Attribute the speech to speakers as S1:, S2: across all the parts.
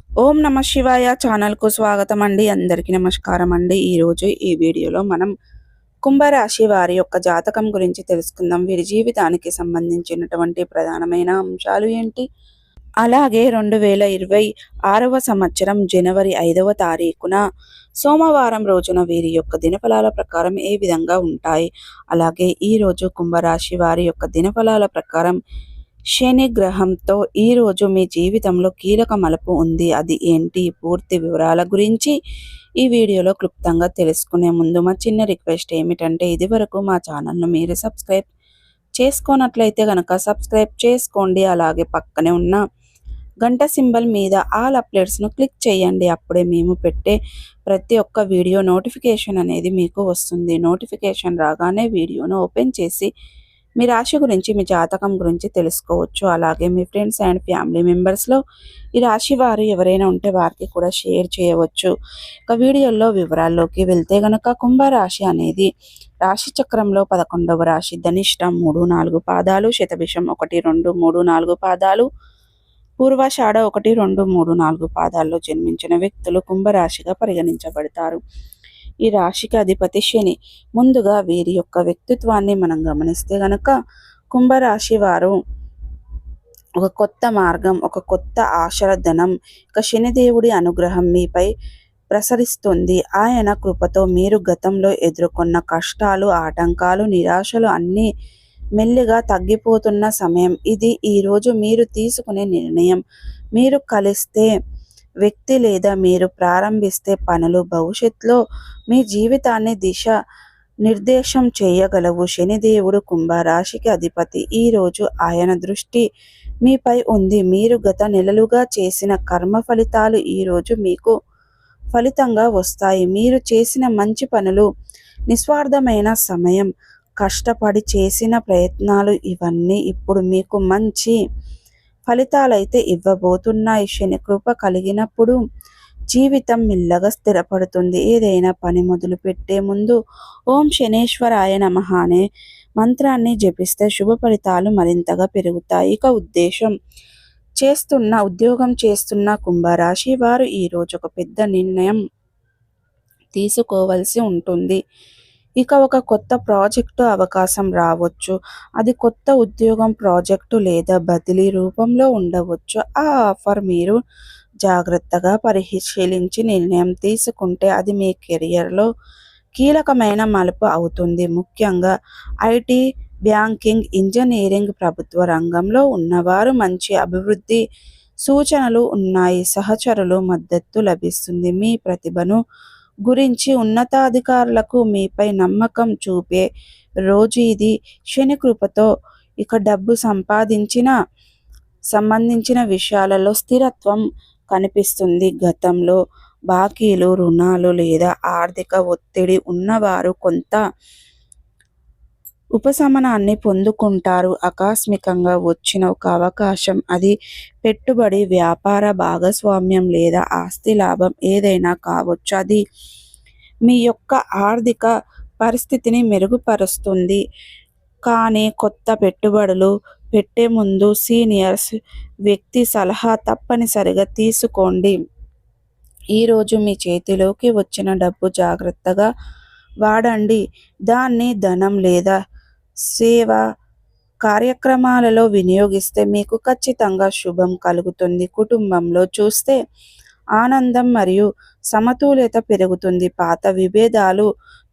S1: ఓం నమ శివాయ ఛానల్కు స్వాగతం అండి. అందరికీ నమస్కారం అండి. ఈరోజు ఈ వీడియోలో మనం కుంభరాశి వారి యొక్క జాతకం గురించి తెలుసుకుందాం. వీరి జీవితానికి సంబంధించినటువంటి ప్రధానమైన అంశాలు ఏంటి, అలాగే 2026వ సంవత్సరం జనవరి 5వ తారీఖున సోమవారం రోజున వీరి యొక్క దినఫలాల ప్రకారం ఏ విధంగా ఉంటాయి, అలాగే ఈరోజు కుంభరాశి వారి యొక్క దినఫలాల ప్రకారం శని గ్రహంతో ఈరోజు మీ జీవితంలో కీలక మలుపు ఉంది. అది ఏంటి, పూర్తి వివరాల గురించి ఈ వీడియోలో క్లుప్తంగా తెలుసుకునే ముందు మా చిన్న రిక్వెస్ట్ ఏమిటంటే, ఇది వరకు మా ఛానల్ను మీరు సబ్స్క్రైబ్ చేసుకోనట్లయితే కనుక సబ్స్క్రైబ్ చేసుకోండి. అలాగే పక్కనే ఉన్న గంట సింబల్ మీద ఆల్ అప్డేట్స్ను క్లిక్ చేయండి. అప్పుడే మేము పెట్టే ప్రతి ఒక్క వీడియో నోటిఫికేషన్ అనేది మీకు వస్తుంది. నోటిఫికేషన్ రాగానే వీడియోను ఓపెన్ చేసి మీ రాశి గురించి, మీ జాతకం గురించి తెలుసుకోవచ్చు. అలాగే మీ ఫ్రెండ్స్ అండ్ ఫ్యామిలీ మెంబర్స్లో ఈ రాశి వారు ఎవరైనా ఉంటే వారికి కూడా షేర్ చేయవచ్చు. ఇక వీడియోలో వివరాల్లోకి వెళ్తే గనక, కుంభరాశి అనేది రాశి చక్రంలో 11వ రాశి. ధనిష్టం 3, 4 పాదాలు, శతభిషం 1, 2, 3, 4 పాదాలు, పూర్వాషాఢ 1, 2, 3, 4 పాదాల్లో జన్మించిన వ్యక్తులు కుంభరాశిగా పరిగణించబడతారు. ఈ రాశికి అధిపతి శని. ముందుగా వీరి యొక్క వ్యక్తిత్వాన్ని మనం గమనిస్తే గనక, కుంభరాశి వారు ఒక కొత్త మార్గం, ఒక కొత్త ఆశల ధనం, ఇక శనిదేవుడి అనుగ్రహం మీపై ప్రసరిస్తుంది. ఆయన కృపతో మీరు గతంలో ఎదుర్కొన్న కష్టాలు, ఆటంకాలు, నిరాశలు అన్నీ మెల్లిగా తగ్గిపోతున్న సమయం ఇది. ఈరోజు మీరు తీసుకునే నిర్ణయం, మీరు కలిస్తే వ్యక్తి లేదా మీరు ప్రారంభిస్తే పనులు భవిష్యత్తులో మీ జీవితాన్ని దిశ నిర్దేశం చేయగలవు. శనిదేవుడు కుంభరాశికి అధిపతి. ఈరోజు ఆయన దృష్టి మీపై ఉంది. మీరు గత నెలలుగా చేసిన కర్మ ఫలితాలు ఈరోజు మీకు ఫలితంగా వస్తాయి. మీరు చేసిన మంచి పనులు, నిస్వార్థమైన సమయం, కష్టపడి చేసిన ప్రయత్నాలు ఇవన్నీ ఇప్పుడు మీకు మంచి ఫలితాలైతే ఇవ్వబోతున్నాయి. శని కృప కలిగినప్పుడు జీవితం మెల్లగా స్థిరపడుతుంది. ఏదైనా పని మొదలు పెట్టే ముందు ఓం శనేశ్వరాయ నమః అనే మంత్రాన్ని జపిస్తే శుభ ఫలితాలు మరింతగా పెరుగుతాయి. ఇక ఉద్యోగం చేస్తున్న కుంభరాశి వారు ఈరోజు ఒక పెద్ద నిర్ణయం తీసుకోవాల్సి ఉంటుంది. ఇక ఒక కొత్త ప్రాజెక్టు అవకాశం రావచ్చు. అది కొత్త ఉద్యోగం, ప్రాజెక్టు లేదా బదిలీ రూపంలో ఉండవచ్చు. ఆ ఆఫర్ మీరు జాగ్రత్తగా పరిశీలించి నిర్ణయం తీసుకుంటే అది మీ కెరియర్లో కీలకమైన మలుపు అవుతుంది. ముఖ్యంగా ఐటీ, బ్యాంకింగ్, ఇంజనీరింగ్, ప్రభుత్వ రంగంలో ఉన్నవారు మంచి అభివృద్ధి సూచనలు ఉన్నాయి. సహచరులు మద్దతు లభిస్తుంది. మీ ప్రతిభను గురించి ఉన్నతాధికారులకు మీపై నమ్మకం చూపే రోజు ఇది. శని కృపతో ఇక డబ్బు సంబంధించిన విషయాలలో స్థిరత్వం కనిపిస్తుంది. గతంలో బాకీలు, రుణాలు లేదా ఆర్థిక ఒత్తిడి ఉన్నవారు కొంత ఉపశమనాన్ని పొందుకుంటారు. ఆకస్మికంగా వచ్చిన ఒక అవకాశం, అది పెట్టుబడి, వ్యాపార భాగస్వామ్యం లేదా ఆస్తి లాభం ఏదైనా కావచ్చు. అది మీ యొక్క ఆర్థిక పరిస్థితిని మెరుగుపరుస్తుంది. కానీ కొత్త పెట్టుబడులు పెట్టే ముందు సీనియర్స్ వ్యక్తి సలహా తప్పనిసరిగా తీసుకోండి. ఈరోజు మీ చేతిలోకి వచ్చిన డబ్బు జాగ్రత్తగా వాడండి. దాన్ని ధనం లేదా సేవ కార్యక్రమాలలో వినియోగిస్తే మీకు ఖచ్చితంగా శుభం కలుగుతుంది. కుటుంబంలో చూస్తే ఆనందం మరియు సమతుల్యత పెరుగుతుంది. పాత విభేదాలు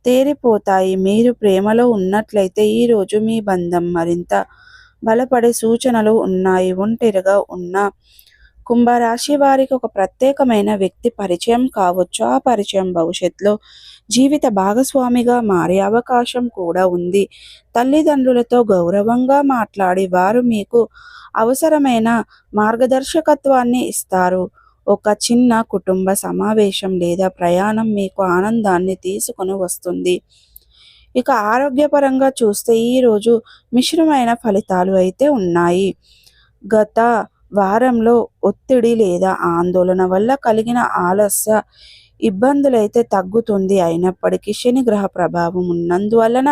S1: తేలిపోతాయి. మీరు ప్రేమలో ఉన్నట్లయితే ఈరోజు మీ బంధం మరింత బలపడే సూచనలు ఉన్నాయి. ఒంటరిగా ఉన్న కుంభరాశి వారికి ఒక ప్రత్యేకమైన వ్యక్తి పరిచయం కావచ్చు. ఆ పరిచయం భవిష్యత్తులో జీవిత భాగస్వామిగా మారే అవకాశం కూడా ఉంది. తల్లిదండ్రులతో గౌరవంగా మాట్లాడి వారు మీకు అవసరమైన మార్గదర్శకత్వాన్ని ఇస్తారు. ఒక చిన్న కుటుంబ సమావేశం లేదా ప్రయాణం మీకు ఆనందాన్ని తీసుకొని వస్తుంది. ఇక ఆరోగ్యపరంగా చూస్తే ఈరోజు మిశ్రమైన ఫలితాలు అయితే ఉన్నాయి. గత వారంలో ఒత్తిడి లేదా ఆందోళన వల్ల కలిగిన ఆలస్య ఇబ్బందులైతే తగ్గుతుంది. అయినప్పటికీ శని గ్రహ ప్రభావం ఉన్నందువలన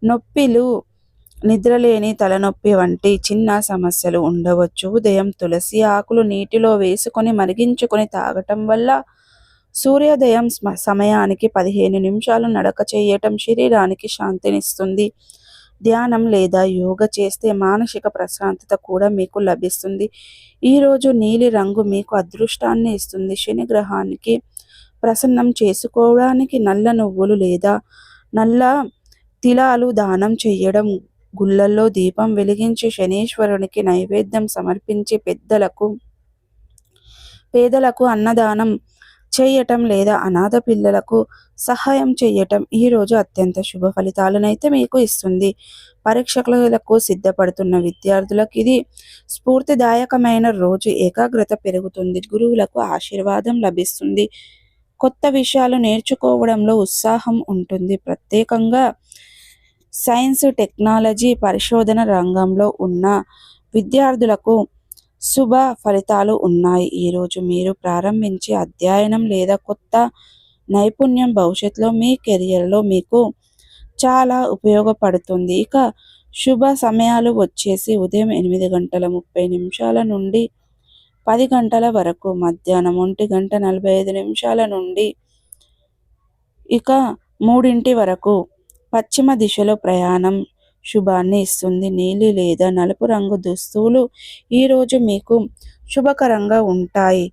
S1: నొప్పిలు నిద్రలేని తలనొప్పి వంటి చిన్న సమస్యలు ఉండవచ్చు. ఉదయం తులసి ఆకులు నీటిలో వేసుకొని మరిగించుకొని తాగటం వల్ల సూర్యోదయం సమయానికి 15 నిమిషాలు నడక చేయటం శరీరానికి శాంతినిస్తుంది. ధ్యానం లేదా యోగ చేస్తే మానసిక ప్రశాంతత కూడా మీకు లభిస్తుంది. ఈరోజు నీలి రంగు మీకు అదృష్టాన్ని ఇస్తుంది. శని గ్రహానికి ప్రసన్నం చేసుకోవడానికి నల్ల నువ్వులు లేదా నల్ల తిలాలు దానం చేయడం, గుళ్ళల్లో దీపం వెలిగించి శనీశ్వరునికి నైవేద్యం సమర్పించి పేదలకు అన్నదానం చేయటం లేదా అనాథ పిల్లలకు సహాయం చేయటం ఈరోజు అత్యంత శుభ ఫలితాలనైతే మీకు ఇస్తుంది. పరీక్షలకు సిద్ధపడుతున్న విద్యార్థులకు ఇది స్ఫూర్తిదాయకమైన రోజు. ఏకాగ్రత పెరుగుతుంది. గురువులకు ఆశీర్వాదం లభిస్తుంది. కొత్త విషయాలు నేర్చుకోవడంలో ఉత్సాహం ఉంటుంది. ప్రత్యేకంగా సైన్స్, టెక్నాలజీ, పరిశోధన రంగంలో ఉన్న విద్యార్థులకు శుభ ఫలితాలు ఉన్నాయి. ఈరోజు మీరు ప్రారంభించే అధ్యయనం లేదా కొత్త నైపుణ్యం భవిష్యత్తులో మీ కెరియర్లో మీకు చాలా ఉపయోగపడుతుంది. ఇక శుభ సమయాలు వచ్చేసి ఉదయం 8:30 నుండి 10 గంటల వరకు, మధ్యాహ్నం 1:45 నుండి ఇక 3 వరకు. పశ్చిమ దిశలో ప్రయాణం శుభాన్ని ఇస్తుంది. నీలి లేదా నలుపు రంగు దుస్తులు ఈరోజు మీకు శుభకరంగా ఉంటాయి.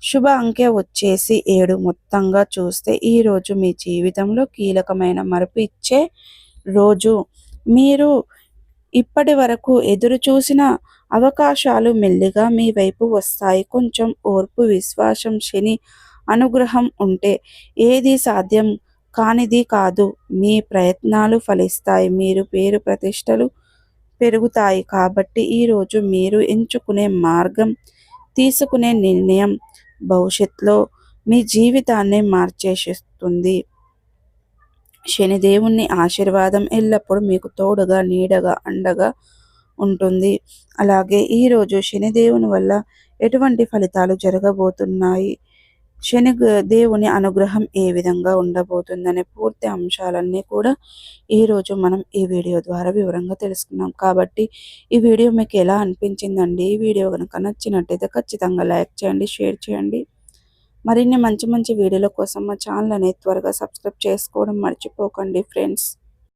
S1: శుభ అంకె వచ్చేసి 7. మొత్తంగా చూస్తే ఈరోజు మీ జీవితంలో కీలకమైన మార్పు ఇచ్చే రోజు. మీరు ఇప్పటి వరకు ఎదురు చూసిన అవకాశాలు మెల్లిగా మీ వైపు వస్తాయి. కొంచెం ఓర్పు, విశ్వాసం, శని అనుగ్రహం ఉంటే ఏది సాధ్యం కానిది కాదు. మీ ప్రయత్నాలు ఫలిస్తాయి. మీరు పేరు ప్రతిష్టలు పెరుగుతాయి. కాబట్టి ఈరోజు మీరు ఎంచుకునే మార్గం, తీసుకునే నిర్ణయం భవిష్యత్తులో మీ జీవితాన్ని మార్చేస్తుంది. శనిదేవుని ఆశీర్వాదం ఎల్లప్పుడూ మీకు తోడుగా, నీడగా, అండగా ఉంటుంది. అలాగే ఈరోజు శనిదేవుని వల్ల ఎటువంటి ఫలితాలు జరగబోతున్నాయి, శని దేవుని అనుగ్రహం ఏ విధంగా ఉండబోతుందనే పూర్తి అంశాలన్నీ కూడా ఈరోజు మనం ఈ వీడియో ద్వారా వివరంగా తెలుసుకున్నాం. కాబట్టి ఈ వీడియో మీకు ఎలా అనిపించిందండి? ఈ వీడియో కనుక నచ్చినట్టయితే ఖచ్చితంగా లైక్ చేయండి, షేర్ చేయండి. మరిన్ని మంచి మంచి వీడియోల కోసం మా ఛానల్ అనేది త్వరగా సబ్స్క్రైబ్ చేసుకోవడం మర్చిపోకండి ఫ్రెండ్స్.